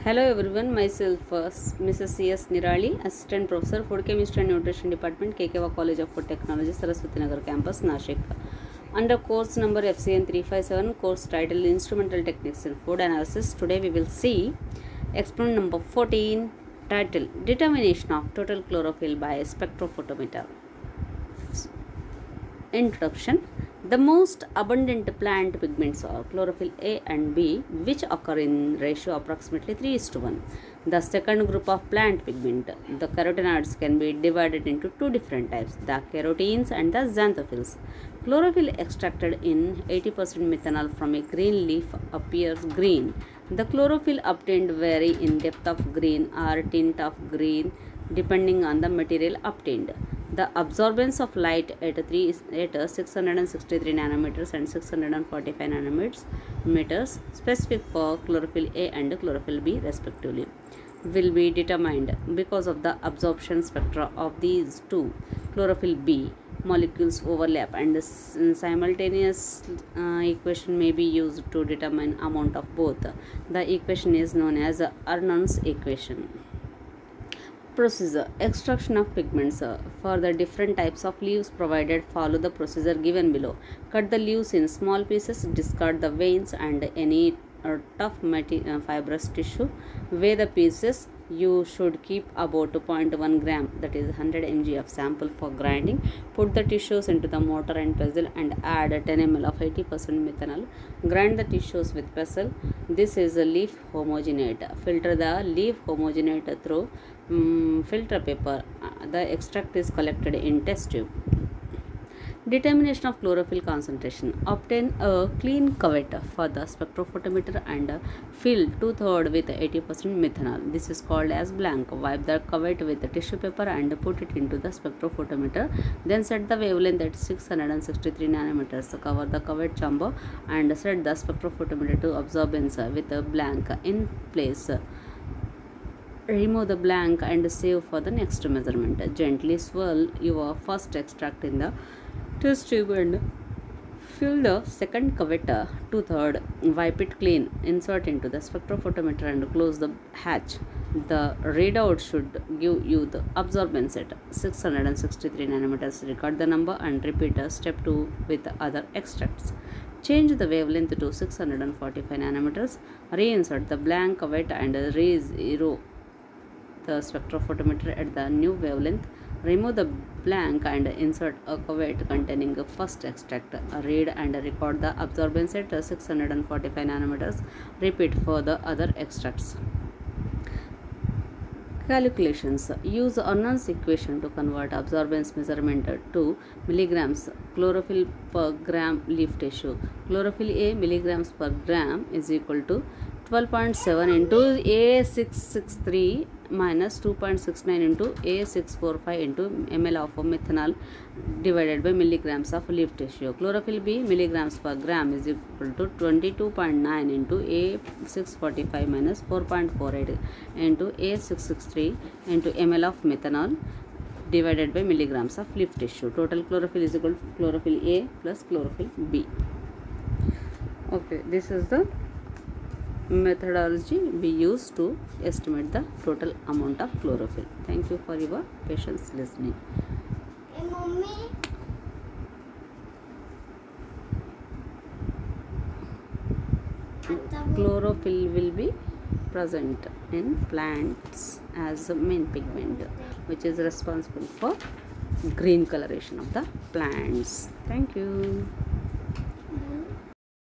Hello everyone, myself Mrs. C.S. Nirali, Assistant Professor, Food Chemistry and Nutrition Department, KKV College of Food Technology, Saraswati Nagar Campus, Nashik. Under course number FCN 357, course title Instrumental Techniques in Food Analysis. Today we will see experiment number 14, title Determination of Total Chlorophyll by Spectrophotometer. Introduction. The most abundant plant pigments are chlorophyll A and B, which occur in ratio approximately 3:1. The second group of plant pigment, the carotenoids, can be divided into two different types, the carotenes and the xanthophylls. Chlorophyll extracted in 80% methanol from a green leaf appears green. The chlorophyll obtained vary in depth of green or tint of green depending on the material obtained. The absorbance of light at 663 nanometers and 645 nanometers, specific for chlorophyll A and chlorophyll B respectively, will be determined because of the absorption spectra of these two chlorophyll B molecules overlap, and simultaneous equation may be used to determine amount of both. The equation is known as Arnold's equation. Procedure. Extraction of pigments. For the different types of leaves provided, follow the procedure given below. Cut the leaves in small pieces, discard the veins and any tough fibrous tissue. Weigh the pieces. You should keep about 0.1 gram, that is 100 mg of sample for grinding. Put the tissues into the mortar and pestle and add 10 ml of 80% methanol. Grind the tissues with pestle. This is a leaf homogenate. Filter the leaf homogenate through filter paper. The extract is collected in test tube. Determination of chlorophyll concentration. Obtain a clean cuvette for the spectrophotometer and fill 2/3 with 80% methanol. This is called as blank. Wipe the cuvette with tissue paper and put it into the spectrophotometer. Then set the wavelength at 663 nanometers. Cover the cuvette chamber and set the spectrophotometer to absorbance with a blank in place. Remove the blank and save for the next measurement. Gently swirl your first extract in the test tube and fill the second cuvette 2/3. Wipe it clean. Insert into the spectrophotometer and close the hatch. The readout should give you the absorbance at 663 nanometers. Record the number and repeat step 2 with other extracts. Change the wavelength to 645 nanometers. Reinsert the blank cuvette and re-zero the spectrophotometer at the new wavelength. Remove the blank and insert a cuvette containing the first extract. Read and record the absorbance at 645 nanometers. Repeat for the other extracts. Calculations. Use Arnold's equation to convert absorbance measurement to milligrams chlorophyll per gram leaf tissue. Chlorophyll A milligrams per gram is equal to 12.7 into A663 minus 2.69 into A645 into ml of methanol divided by milligrams of leaf tissue. Chlorophyll B milligrams per gram is equal to 22.9 into A645 minus 4.48 into A663 into ml of methanol divided by milligrams of leaf tissue. Total chlorophyll is equal to chlorophyll A plus chlorophyll B. Okay, this is the methodology we use to estimate the total amount of chlorophyll. Thank you for your patience listening. Hey, Mommy. Chlorophyll will be present in plants as a main pigment, which is responsible for green coloration of the plants. Thank you.